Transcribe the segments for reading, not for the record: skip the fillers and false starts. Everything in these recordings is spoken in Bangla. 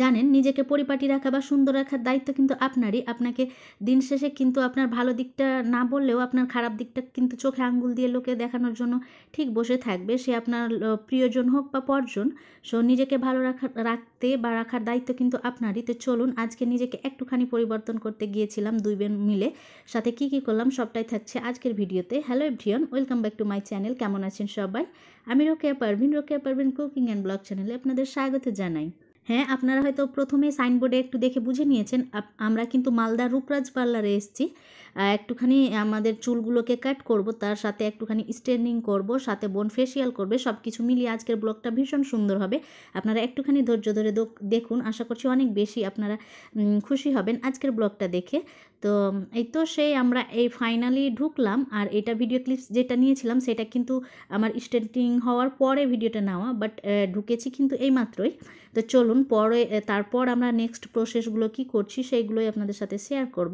জানেন নিজেকে পরিপাটি রাখা বা সুন্দর রাখার দায়িত্ব কিন্তু আপনারই। আপনাকে দিন শেষে কিন্তু আপনার ভালো দিকটা না বললেও আপনার খারাপ দিকটা কিন্তু চোখে আঙ্গুল দিয়ে লোকে দেখানোর জন্য ঠিক বসে থাকবে। সে আপনার প্রিয়জন হোক বা পরজন। সো নিজেকে ভালো রাখতে বা রাখার দায়িত্ব কিন্তু আপনারই। তো চলুন আজকে নিজেকে একটুখানি পরিবর্তন করতে গিয়েছিলাম 2 বোন মিলে। সাথে কি করলাম সবটাই থাকছে আজকের ভিডিওতে। Hello everyone, welcome back to my channel. কেমন আছেন সবাই? আমি Rokeya Parvin cooking and blog চ্যানেলে আপনাদের স্বাগত জানাই। হ্যাঁ, আপনারা হয়তো প্রথমেই সাইনবোর্ডে একটু দেখে বুঝে নিয়েছেন আমরা কিন্তু মালদার রূপরাজ পার্লারে এসেছি। একটুখানি আমাদের চুলগুলোকে কাট করব, তার সাথে একটুখানি স্ট্রেটনিং করব, সাথে বোন ফেসিয়াল করবে। সব কিছু মিলিয়ে আজকের ব্লগটা ভীষণ সুন্দর হবে। আপনারা একটুখানি ধৈর্য ধরে দেখুন। আশা করছি অনেক বেশি আপনারা খুশি হবেন আজকের ব্লগটা দেখে। তো এই তো সেই আমরা এই ফাইনালি ঢুকলাম। আর এটা ভিডিও ক্লিপস যেটা নিয়েছিলাম সেটা কিন্তু আমার স্ট্রেটনিং হওয়ার পরে ভিডিওটা নেওয়া, বাট ঢুকেছি কিন্তু এইমাত্রই। তো চলুন তারপর আমরা নেক্সট প্রসেসগুলো কি করছি সেইগুলোই আপনাদের সাথে শেয়ার করব।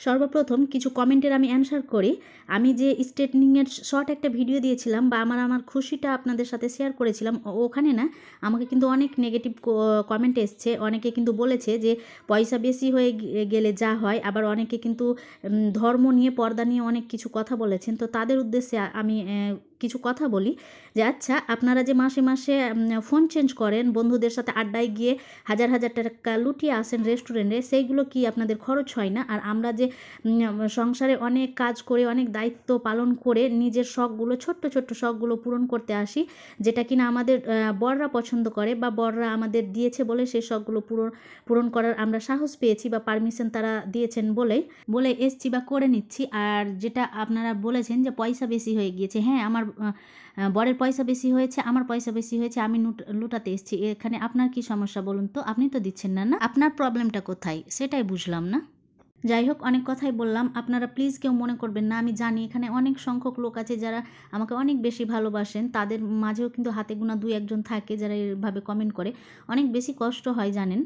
সর্বপ্রথম কিছু কমেন্টের আমি অ্যান্সার করি। আমি যে স্ট্রেটনিংয়ের শর্ট একটা ভিডিও দিয়েছিলাম বা আমার খুশিটা আপনাদের সাথে শেয়ার করেছিলাম, ওখানে না আমাকে কিন্তু অনেক নেগেটিভ কমেন্ট এসছে। অনেকে কিন্তু বলেছে যে পয়সা বেশি হয়ে গেলে যা হয়, আবার অনেকে কিন্তু ধর্ম নিয়ে পর্দা নিয়ে অনেক কিছু কথা বলেছেন। তো তাদের উদ্দেশ্যে আমি কিছু কথা বলি যে আচ্ছা, আপনারা যে মাসে মাসে ফোন চেঞ্জ করেন, বন্ধুদের সাথে আড্ডায় গিয়ে হাজার হাজার টাকা লুটিয়ে আসেন রেস্টুরেন্টে, সেইগুলো কি আপনাদের খরচ হয় না? আর আমরা যে সংসারে অনেক কাজ করে অনেক দায়িত্ব পালন করে নিজের শখগুলো ছোট্ট ছোট্ট শখগুলো পূরণ করতে আসি, যেটা কিনা আমাদের বররা পছন্দ করে বা বররা আমাদের দিয়েছে বলে সেই শখগুলো পূরণ করার আমরা সাহস পেয়েছি বা পারমিশন তারা দিয়েছেন বলে এসছি বা করে নিচ্ছি। আর যেটা আপনারা বলেছেন যে পয়সা বেশি হয়ে গিয়েছে, হ্যাঁ, আমার বরের পয়সা বেশি হয়েছে, আমার পয়সা বেশি হয়েছে, আমি লুটাতে এসেছি। এখানে আপনার কি সমস্যা বলুন তো? আপনি তো দিচ্ছেন না, আপনার প্রবলেমটা কোথায় সেটাই বুঝলাম না। যাই হোক, অনেক কথাই বললাম। আপনারা প্লিজ কেউ মনে করবেন না। আমি জানি এখানে অনেক সংখ্যক লোক আছে যারা আমাকে অনেক বেশি ভালোবাসেন। তাদের মাঝেও কিন্তু হাতে গোনা 2-1 জন থাকে যারা এভাবে কমেন্ট করে। অনেক বেশি কষ্ট হয় জানেন।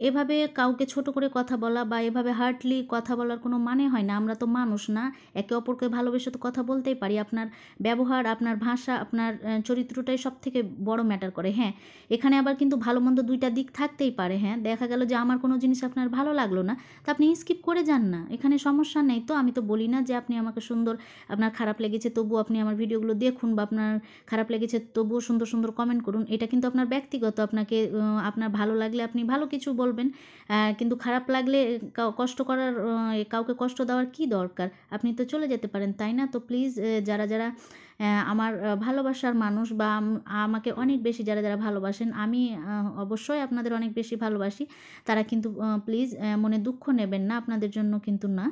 এভাবে কাউকে ছোট করে কথা বলা বা এভাবে হার্টলি কথা বলার কোনো মানে হয় না। আমরা তো মানুষ না? একে অপরকে ভালোবেসে তো কথা বলতেই পারি। আপনার ব্যবহার, আপনার ভাষা, আপনার চরিত্রটাই সবথেকে বড় ম্যাটার করে। হ্যাঁ, এখানে আবার কিন্তু ভালো মন্দ 2টা দিক থাকতেই পারে। হ্যাঁ, দেখা গেল যে আমার কোনো জিনিস আপনার ভালো লাগলো না, তা আপনি স্কিপ করে যান না, এখানে সমস্যা নেই। তো আমি তো বলি না যে আপনি আমাকে আপনার খারাপ লেগেছে তবুও আপনি আমার ভিডিওগুলো দেখুন, বা আপনার খারাপ লেগেছে তবুও সুন্দর সুন্দর কমেন্ট করুন। এটা কিন্তু আপনার ব্যক্তিগত। আপনাকে আপনার ভালো লাগলে আপনি ভালো কিছু বলবেন, কিন্তু খারাপ লাগলে কাউকে কষ্ট দেওয়ার কি দরকার? আপনি তো চলে যেতে পারেন, তাই না? তো প্লিজ যারা যারা আমার ভালোবাসার মানুষ বা আমাকে অনেক বেশি যারা ভালোবাসেন, আমি অবশ্যই আপনাদের অনেক বেশি ভালোবাসি, তারা কিন্তু প্লিজ মনে দুঃখ নেবেন না, আপনাদের জন্য কিন্তু না।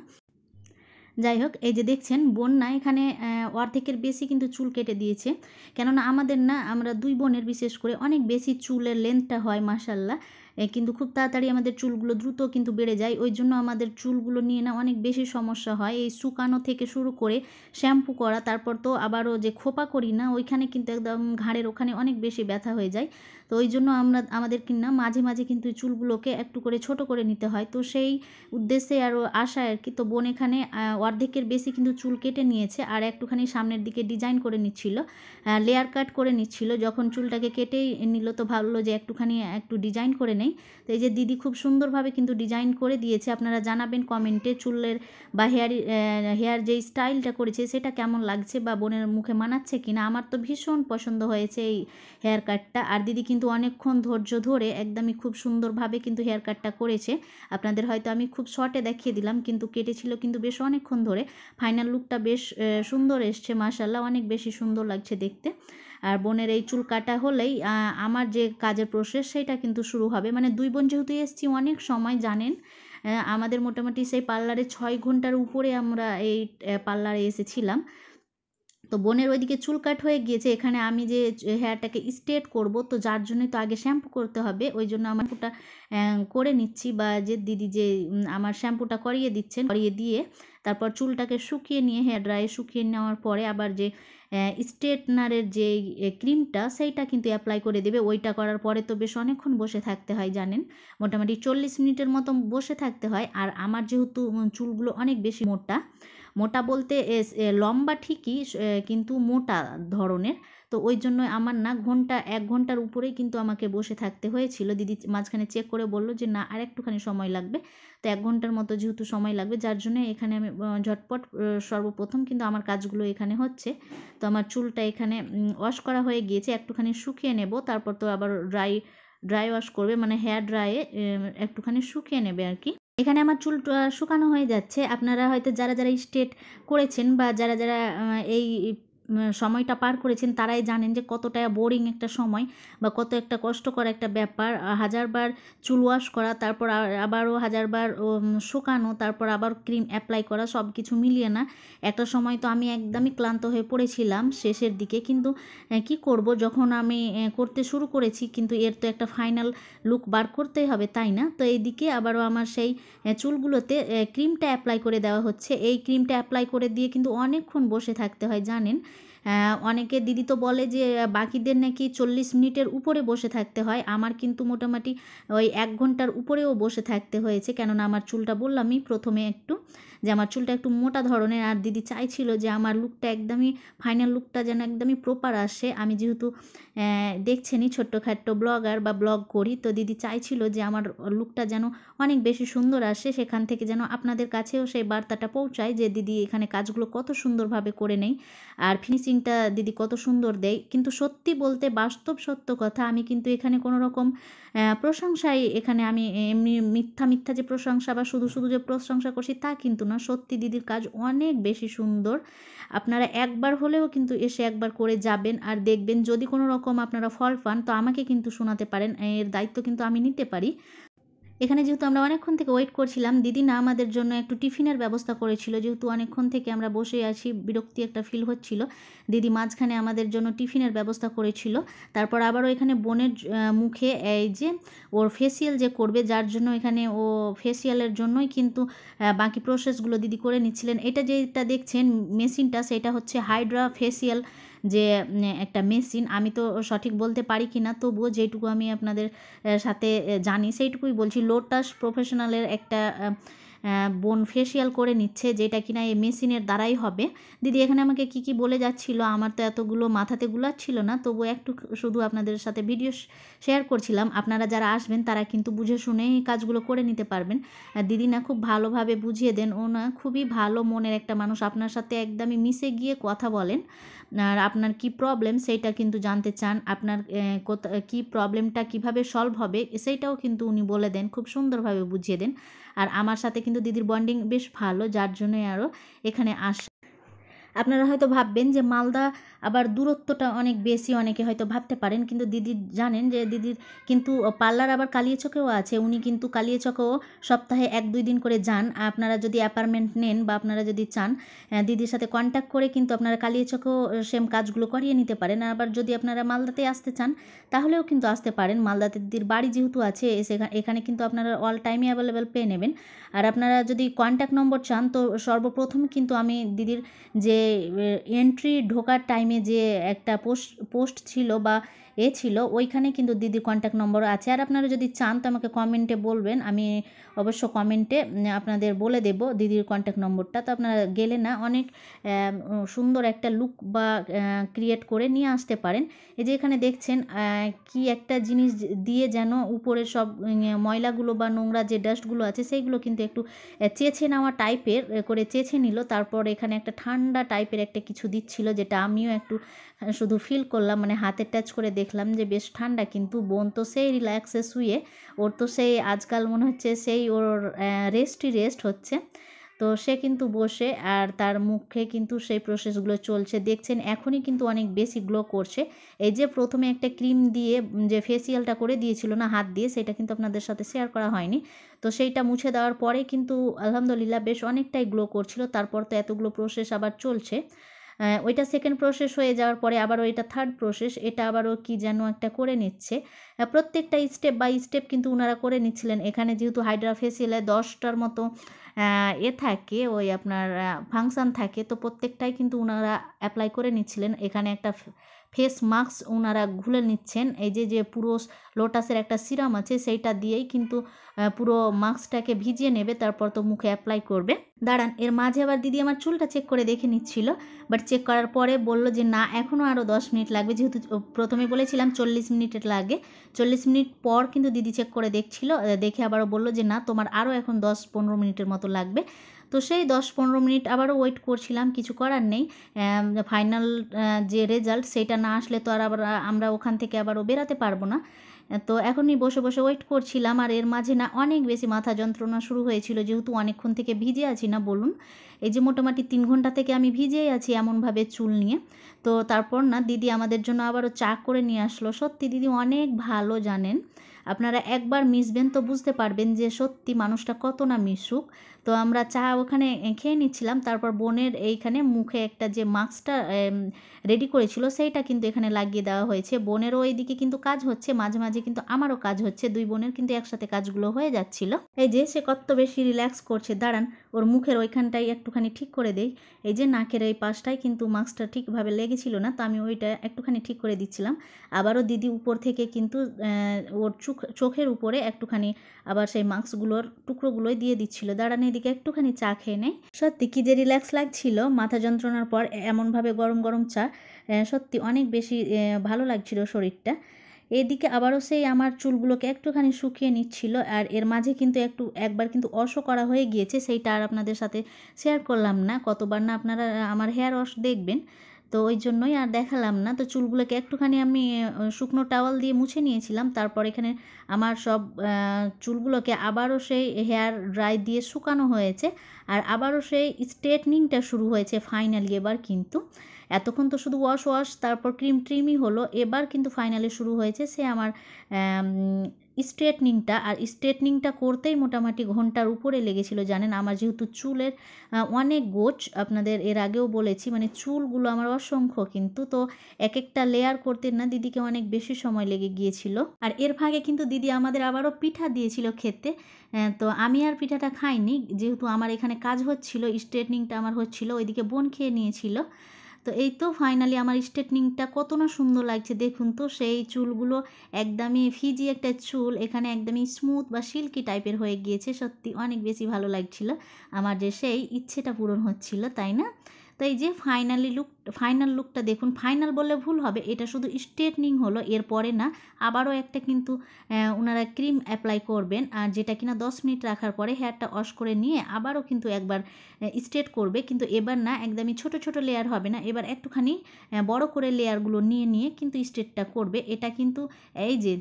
যাই হোক, এই যে দেখছেন বোন না এখানে অর্ধেকের বেশি কিন্তু চুল কেটে দিয়েছে। কেননা আমাদের না, আমরা 2 বোনের বিশেষ করে অনেক বেশি চুলের লেন্থটা হয় মাশাআল্লাহ। কিন্তু খুব তাড়াতাড়ি আমাদের চুলগুলো দ্রুত কিন্তু বেড়ে যায়। ওই জন্য আমাদের চুলগুলো নিয়ে না অনেক বেশি সমস্যা হয়। এই শুকানো থেকে শুরু করে শ্যাম্পু করা, তারপর তো আবারও যে খোপা করি না, ওইখানে কিন্তু একদম ঘাড়ের ওখানে অনেক বেশি ব্যথা হয়ে যায়। তো ওই জন্য আমাদের কিনা মাঝে মাঝে কিন্তু চুলগুলোকে একটু করে ছোট করে নিতে হয়। তো সেই উদ্দেশ্যে আরও আশায় আর কি। তো বোন এখানে অর্ধেকের বেশি কিন্তু চুল কেটে নিয়েছে, আর একটুখানি সামনের দিকে ডিজাইন করে নিচ্ছিল, লেয়ার কাট করে নিচ্ছিল। যখন চুলটাকে কেটেই নিল তো ভাবলো যে একটু ডিজাইন করে নেই। তো এই যে দিদি খুব সুন্দরভাবে কিন্তু ডিজাইন করে দিয়েছে। আপনারা জানাবেন কমেন্টে চুলের বা হেয়ার যেই স্টাইলটা করেছে সেটা কেমন লাগছে বা বোনের মুখে মানাচ্ছে কিনা। আমার তো ভীষণ পছন্দ হয়েছে এই হেয়ার কাটটা। আর দিদি কিন্তু অনেকক্ষণ ধৈর্য ধরে একদমই খুব সুন্দরভাবে কিন্তু হেয়ার কাটটা করেছে। আপনাদের হয়তো আমি খুব শর্টে দেখিয়ে দিলাম, কিন্তু কেটেছিল কিন্তু বেশ অনেকক্ষণ ধরে। ফাইনাল লুকটা বেশ সুন্দর এসছে মাশাআল্লাহ, অনেক বেশি সুন্দর লাগছে দেখতে। আর বোনের এই চুল কাটা হলেই আমার যে কাজের প্রসেস সেটা কিন্তু শুরু হবে। মানে 2 বোন যেহেতু এসেছি অনেক সময় জানেন, আমাদের মোটামুটি সেই পার্লারে 6 ঘন্টার উপরে আমরা এই পার্লারে এসেছিলাম। তো বোনের ওইদিকে চুল কাট হয়ে গিয়েছে, এখানে আমি যে হেয়ারটাকে স্ট্রেট করব, তো যার জন্যই তো আগে শ্যাম্পু করতে হবে। ওই জন্য আমার শ্যাম্পুটা করে নিচ্ছি, বা যে দিদি যে আমার শ্যাম্পুটা করিয়ে দিয়ে তারপর চুলটাকে শুকিয়ে নিয়ে হেয়ার ড্রায়ে শুকিয়ে নেওয়ার পরে আবার যে স্ট্রেটনারের যে ক্রিমটা সেইটা কিন্তু অ্যাপ্লাই করে দেবে। ওইটা করার পরে তো বেশ অনেকক্ষণ বসে থাকতে হয় জানেন, মোটামুটি 40 মিনিটের মতো বসে থাকতে হয়। আর আমার যেহেতু চুলগুলো অনেক বেশি মোটা, মোটা বলতে লম্বা ঠিকই কিন্তু মোটা ধরনের। তো ওই জন্য আমার না 1 ঘন্টার উপরেই কিন্তু আমাকে বসে থাকতে হয়েছিল। দিদি মাঝখানে চেক করে বলল যে না আর একটুখানি সময় লাগবে। তো 1 ঘন্টার মতো যেহেতু সময় লাগবে, যার জন্য এখানে আমি ঝটপট সর্বপ্রথম কিন্তু আমার কাজগুলো এখানে হচ্ছে। তো আমার চুলটা এখানে ওয়াশ করা হয়ে গিয়েছে, একটুখানি শুকিয়ে নেব, তারপর তো আবার ড্রাই ওয়াশ করবে, মানে হেয়ার ড্রাইয়ে একটুখানি শুকিয়ে নেবে আর কি। এখানে আমার চুলটা শুকানো হয়ে যাচ্ছে। আপনারা হয়তো যারা স্ট্রেট করেছেন বা যারা এই সময়টা পার করেছেন তারাই জানেন যে কতটা বোরিং একটা সময় বা কত একটা কষ্টকর একটা ব্যাপার। হাজারবার চুল ওয়াশ করা, তারপর আবারও হাজারবার শুকানো, তারপর আবার ক্রিম অ্যাপ্লাই করা, সব কিছু মিলিয়ে না একটা সময় তো আমি একদমই ক্লান্ত হয়ে পড়েছিলাম শেষের দিকে। কিন্তু কি করব, যখন আমি করতে শুরু করেছি কিন্তু এর তো একটা ফাইনাল লুক বার করতেই হবে, তাই না? তো এইদিকে আবারও আমার সেই চুলগুলোতে ক্রিমটা অ্যাপ্লাই করে দেওয়া হচ্ছে। এই ক্রিমটা অ্যাপ্লাই করে দিয়ে কিন্তু অনেকক্ষণ বসে থাকতে হয় জানেন। অনেকে দিদি তো বলে যে বাকিদের নাকি 40 মিনিটের উপরে বসে থাকতে হয়। আমার কিন্তু মোটামুটি ওই 1 ঘন্টার উপরেও বসে থাকতে হয়েছে। কেননা আমার চুলটা বললামই প্রথমে একটু যে আমার চুলটা একটু মোটা ধরনের, আর দিদি চাইছিল যে আমার লুকটা একদমই ফাইনাল লুকটা যেন একদমই প্রপার আসে। আমি যেহেতু দেখছেনই ছোট্টখাট্ট ব্লগার বা ব্লগ করি, তো দিদি চাইছিল যে আমার লুকটা যেন অনেক বেশি সুন্দর আসে, সেখান থেকে যেন আপনাদের কাছেও সেই বার্তাটা পৌঁছায় যে দিদি এখানে কাজগুলো কত সুন্দরভাবে করে নেয় আর ফিনিশিংটা দিদি কত সুন্দর দেয়। কিন্তু সত্যি বলতে বাস্তব সত্য কথা, আমি কিন্তু এখানে কোনো রকম প্রশংসাই এখানে আমি এমনি মিথ্যা যে প্রশংসা বা শুধু যে প্রশংসা করছি তা কিন্তু না। সত্যি দিদির কাজ অনেক বেশি সুন্দর। আপনারা একবার হলেও কিন্তু এসে একবার করে যাবেন আর দেখবেন। যদি কোনো রকম আপনারা ফল পান তো আমাকে কিন্তু শোনাতে পারেন, এর দায়িত্ব কিন্তু আমি নিতে পারি। এখানে যেহেতু আমরা অনেকক্ষণ থেকে ওয়েট করছিলাম, দিদি না আমাদের জন্য একটু টিফিনের ব্যবস্থা করেছিল। যেহেতু অনেকক্ষণ থেকে আমরা বসে আছি, বিরক্তি একটা ফিল হচ্ছিল, দিদি মাঝখানে আমাদের জন্য টিফিনের ব্যবস্থা করেছিল। তারপর আবারও এখানে বোনের মুখে এই যে ওর ফেসিয়াল যে করবে, যার জন্য এখানে ও ফেসিয়ালের জন্যই কিন্তু বাকি প্রসেসগুলো দিদি করে নিচ্ছিলেন। যেটা দেখছেন মেশিনটা, সেটা হচ্ছে হাইড্রা ফেসিয়াল যে একটা মেশিন। আমি তো সঠিক বলতে পারি কি না, তবুও যেটুকু আমি আপনাদের সাথে জানি সেইটুকুই বলছি। লোটাস প্রফেশনালের একটা বোন ফেসিয়াল করে নিচ্ছে, যেটা কিনা এই মেশিনের দ্বারাই হবে। দিদি এখানে আমাকে কি বলে যাচ্ছিল, আমার তো এতগুলো মাথাতে গুলাচ্ছিল না, তবু একটু শুধু আপনাদের সাথে ভিডিও শেয়ার করছিলাম। আপনারা যারা আসবেন তারা কিন্তু বুঝে শুনে এই কাজগুলো করে নিতে পারবেন। দিদি না খুব ভালোভাবে বুঝিয়ে দেন। ও না খুবই ভালো মনের একটা মানুষ, আপনার সাথে একদমই মিশে গিয়ে কথা বলেন। আর আপনার কি প্রবলেম সেইটা কিন্তু জানতে চান, আপনার কি প্রবলেমটা কিভাবে সলভ হবে সেইটাও কিন্তু উনি বলে দেন, খুব সুন্দরভাবে বুঝিয়ে দেন। আর আমার সাথে কিন্তু দিদির বন্ডিং বেশ ভালো, যার জন্যই আরও এখানে আসা। আপনারা হয়তো ভাববেন যে মালদা আবার দূরত্বটা অনেক বেশি, অনেকে হয়তো ভাবতে পারেন। কিন্তু দিদি জানেন যে দিদির কিন্তু পার্লার আবার কালিয়াচকেও আছে। উনি কিন্তু কালিয়াচকেও সপ্তাহে 1-2 দিন করে যান। আপনারা যদি অ্যাপার্টমেন্ট নেন বা আপনারা যদি চান দিদির সাথে কন্ট্যাক্ট করে কিন্তু আপনারা কালিয়াচকেও সেম কাজগুলো করিয়ে নিতে পারেন। আবার যদি আপনারা মালদাতে আসতে চান তাহলেও কিন্তু আসতে পারেন। মালদাতে দিদির বাড়ি যেহেতু আছে, এখানে কিন্তু আপনারা অল টাইমই অ্যাভেলেবেল পেয়ে নেবেন। আর আপনারা যদি কন্ট্যাক্ট নম্বর চান তো সর্বপ্রথম কিন্তু আমি দিদির যে এন্ট্রি ঢোকার টাইমে যে একটা পোস্ট ছিল বা ছিল, ওইখানে কিন্তু দিদির কন্ট্যাক্ট নম্বর আছে। আর আপনারা যদি চান তো আমাকে কমেন্টে বলবেন, আমি অবশ্য কমেন্টে আপনাদের বলে দেব দিদির কন্ট্যাক্ট নম্বরটা। তো আপনারা গেলে না অনেক সুন্দর একটা লুক বা ক্রিয়েট করে নিয়ে আসতে পারেন। এই যে এখানে দেখছেন কি একটা জিনিস দিয়ে যেন উপরের সব ময়লাগুলো বা নোংরা যে ডাস্টগুলো আছে সেইগুলো কিন্তু একটু চেঁছে নেওয়া টাইপের করে চেঁছে নিল। তারপর এখানে একটা ঠান্ডা টাইপের একটা কিছু দিচ্ছিল, যেটা আমিও একটু শুধু ফিল করলাম, মানে হাতে টাচ করে দেখলাম যে বেশ ঠান্ডা। কিন্তু বোন তো সেই রিল্যাক্সে শুয়ে, ওর তো সেই আজকাল মনে হচ্ছে সেই ওর রেস্ট হচ্ছে। তো সে কিন্তু বসে আর তার মুখে কিন্তু সেই প্রসেসগুলো চলছে, দেখছেন এখনই কিন্তু অনেক বেশি গ্লো করছে। এই যে প্রথমে একটা ক্রিম দিয়ে যে ফেসিয়ালটা করে দিয়েছিল না হাত দিয়ে, সেটা কিন্তু আপনাদের সাথে শেয়ার করা হয়নি। তো সেইটা মুছে দেওয়ার পরে কিন্তু আলহামদুলিল্লাহ বেশ অনেকটাই গ্লো করছিল। তারপর তো এতগুলো প্রসেস আবার চলছে। ওইটা সেকেন্ড প্রসেস হয়ে যাওয়ার পরে আবার ওইটা থার্ড প্রসেস, এটা আবারও কি যেন একটা করে নিচ্ছে। প্রত্যেকটা স্টেপ বাই স্টেপ কিন্তু ওনারা করে নিচ্ছিলেন। এখানে যেহেতু হাইড্রা ফেসিয়ালে 10টার মতো থাকে, ওই আপনার ফাংশান থাকে, তো প্রত্যেকটাই কিন্তু ওনারা অ্যাপ্লাই করে নিচ্ছিলেন। এখানে একটা ফেস মাস্ক ওনারা ঘুলে নিচ্ছেন। এই যে পুরো লোটাসের একটা সিরাম আছে সেইটা দিয়েই কিন্তু পুরো মাস্কটাকে ভিজিয়ে নেবে, তারপর তো মুখে অ্যাপ্লাই করবে। দাঁড়ান, এর মাঝে আবার দিদি আমার চুলটা চেক করে দেখে নিচ্ছিল, বাট চেক করার পরে বলল যে না, এখনও আরও 10 মিনিট লাগবে। যেহেতু প্রথমে বলেছিলাম 40 মিনিটের লাগে, 40 মিনিট পর কিন্তু দিদি চেক করে দেখছিল, দেখে আবারও বলল যে না, তোমার আরও এখন 10-15 মিনিটের মতো লাগবে। তো সেই 10-15 মিনিট আবারও ওয়েট করছিলাম, কিছু করার নেই। ফাইনাল যে রেজাল্ট সেটা না আসলে তো আর আবার আমরা ওখান থেকে আবারও বেরাতে পারবো না। তো এখনই বসে বসে ওয়েট করছিলাম, আর এর মাঝে না অনেক বেশি মাথা যন্ত্রণা শুরু হয়েছিল, যেহেতু অনেকক্ষণ থেকে ভিজে আছি না বলুন। এই যে মোটামুটি 3 ঘন্টা থেকে আমি ভিজেই আছি এমনভাবে চুল নিয়ে। তো তারপর না দিদি আমাদের জন্য আবারও চা করে নিয়ে আসলো। সত্যি দিদি অনেক ভালো, জানেন, আপনারা একবার মিশবেন তো বুঝতে পারবেন যে সত্যি মানুষটা কত না মিশুক। তো আমরা চা ওখানে খেয়ে নিচ্ছিলাম, তারপর বোনের এইখানে মুখে একটা যে মাস্কটা রেডি করেছিল সেইটা কিন্তু এখানে লাগিয়ে দেওয়া হয়েছে। বোনেরও এইদিকে কিন্তু কাজ হচ্ছে, মাঝে মাঝে কিন্তু আমারও কাজ হচ্ছে, দুই বোনের কিন্তু একসাথে কাজগুলো হয়ে যাচ্ছিল। এই যে সে কত বেশি রিল্যাক্স করছে, দাঁড়ান ওর মুখের ওইখানটাই একটুখানি ঠিক করে দেই। এই যে নাকের এই পাশটাই কিন্তু মাস্কটা ঠিকভাবে লেগেছিল না, তো আমি ওইটা একটুখানি ঠিক করে দিচ্ছিলাম। আবারও দিদি উপর থেকে কিন্তু ওর চোখের উপরে একটুখানি আবার সেই মাস্কগুলোর টুকরোগুলোই দিয়ে দিচ্ছিল। দাঁড়ান এদিকে একটুখানি চা খেয়ে নেই। সত্যি কী যে রিল্যাক্স লাগছিল মাথা যন্ত্রণার পর এমনভাবে গরম গরম চা, সত্যি অনেক বেশি ভালো লাগছিল শরীরটা। এদিকে আবারও সেই আমার চুলগুলোকে একটুখানি শুকিয়ে নিচ্ছিল, আর এর মাঝে কিন্তু একবার কিন্তু ওয়াশও করা হয়ে গিয়েছে, সেইটা আর আপনাদের সাথে শেয়ার করলাম না। কতবার না আপনারা আমার হেয়ার ওয়াশ দেখবেন, তো ওই জন্যই আর দেখালাম না। তো চুলগুলোকে একটুখানি আমি শুকনো টাওয়াল দিয়ে মুছে নিয়েছিলাম, তারপর এখানে আমার সব চুলগুলোকে আবারও সেই হেয়ার ড্রাই দিয়ে শুকানো হয়েছে, আর আবারও সেই স্ট্রেটনিংটা শুরু হয়েছে ফাইনালি এবার কিন্তু। এতক্ষণ তো শুধু ওয়াশ তারপর ক্রিমই হলো, এবার কিন্তু ফাইনালি শুরু হয়েছে সে আমার স্ট্রেটনিংটা। আর স্ট্রেটনিংটা করতেই মোটামুটি ঘন্টার উপরে লেগেছিল, জানেন। আমার যেহেতু চুলের অনেক গোছ, আপনাদের এর আগেও বলেছি, মানে চুলগুলো আমার অসংখ্য কিন্তু, তো এক একটা লেয়ার করতে না দিদিকে অনেক বেশি সময় লেগে গিয়েছিল। আর এর ফাঁকে কিন্তু দিদি আমাদের আবারও পিঠা দিয়েছিল খেতে, তো আমি আর পিঠাটা খাইনি, যেহেতু আমার এখানে কাজ হচ্ছিল, স্ট্রেটনিংটা আমার হচ্ছিল, ওইদিকে বোন খেয়ে নিয়েছিল। তো এই তো ফাইনালি আমার স্ট্রেটনিংটা কত না সুন্দর লাগছে দেখুন তো। সেই চুলগুলো একদমই ফিজি একটা চুল এখানে একদমই স্মুথ বা সিল্কি টাইপের হয়ে গিয়েছে, সত্যি অনেক বেশি ভালো লাগছিল। আমার যে সেই ইচ্ছেটা পূরণ হচ্ছিল, তাই না? তো এই যে ফাইনাল লুকটা দেখুন। ফাইনাল বললে ভুল হবে, এটা শুধু স্ট্রেটনিং হলো, এরপরে না আবারও একটা কিন্তু ওনারা ক্রিম অ্যাপ্লাই করবেন, আর যেটা কিনা 10 মিনিট রাখার পরে হেয়ারটা ওয়াশ করে নিয়ে আবারও কিন্তু একবার স্ট্রেট করবে, কিন্তু এবার না একদমই ছোট ছোট লেয়ার হবে না, এবার একটুখানি বড় করে লেয়ারগুলো নিয়ে কিন্তু স্ট্রেটটা করবে। এটা কিন্তু এই যে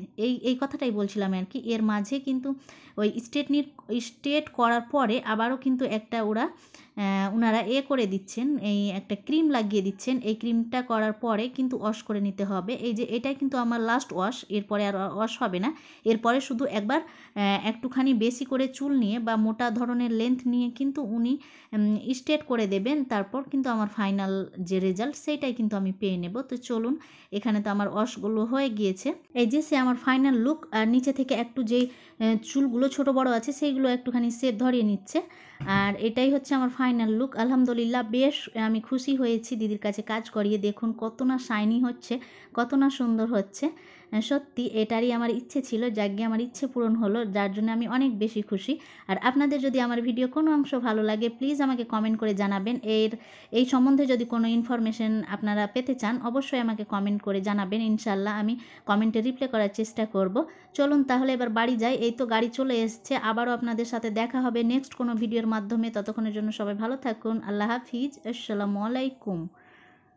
এই কথাটাই বলছিলাম আর কি, এর মাঝে কিন্তু ওই স্ট্রেট করার পরে আবারও কিন্তু একটা ওনারা করে দিচ্ছেন, এই একটা ক্রিম লাগিয়ে দিচ্ছেন। এই ক্রিমটা করার পরে কিন্তু ওয়াশ করে নিতে হবে। এই যে এটা কিন্তু আমার লাস্ট ওয়াশ, এরপরে আর ওয়াশ হবে না। এরপরে শুধু একবার একটুখানি বেশি করে চুল নিয়ে বা মোটা ধরনের লেন্থ নিয়ে কিন্তু উনি স্ট্রেট করে দেবেন, তারপর কিন্তু আমার ফাইনাল যে রেজাল্ট সেইটাই কিন্তু আমি পেয়ে নেব। তো চলুন, এখানে তো আমার ওয়াশগুলো হয়ে গিয়েছে। এই যে সে আমার ফাইনাল লুক, আর নিচে থেকে একটু যেই চুলগুলো ছোট বড় আছে সেইগুলো একটুখানি শেপ ধরিয়ে নিচ্ছে, আর এটাই হচ্ছে আমার ফাইনাল লুক। আলহামদুলিল্লাহ বেশ আমি খুশি হয়েছি দিদির কাছে কাজ করিয়ে। দেখুন কত না শাইনি হচ্ছে, কত না সুন্দর হচ্ছে। সত্যি এটারই আমার ইচ্ছে ছিল, যাকে আমার ইচ্ছে পূরণ হলো, যার জন্য আমি অনেক বেশি খুশি। আর আপনাদের যদি আমার ভিডিও কোনো অংশ ভালো লাগে প্লিজ আমাকে কমেন্ট করে জানাবেন। এই সম্বন্ধে যদি কোনো ইনফরমেশন আপনারা পেতে চান অবশ্যই আমাকে কমেন্ট করে জানাবেন, ইনশাল্লাহ আমি কমেন্টে রিপ্লাই করার চেষ্টা করব। চলুন তাহলে এবার বাড়ি যাই, এই তো গাড়ি চলে এসছে। আবারও আপনাদের সাথে দেখা হবে নেক্সট কোনো ভিডিওর মাধ্যমে, ততক্ষণের জন্য সবাই ভালো থাকুন। আল্লাহ হাফিজ, আসসালামু আলাইকুম।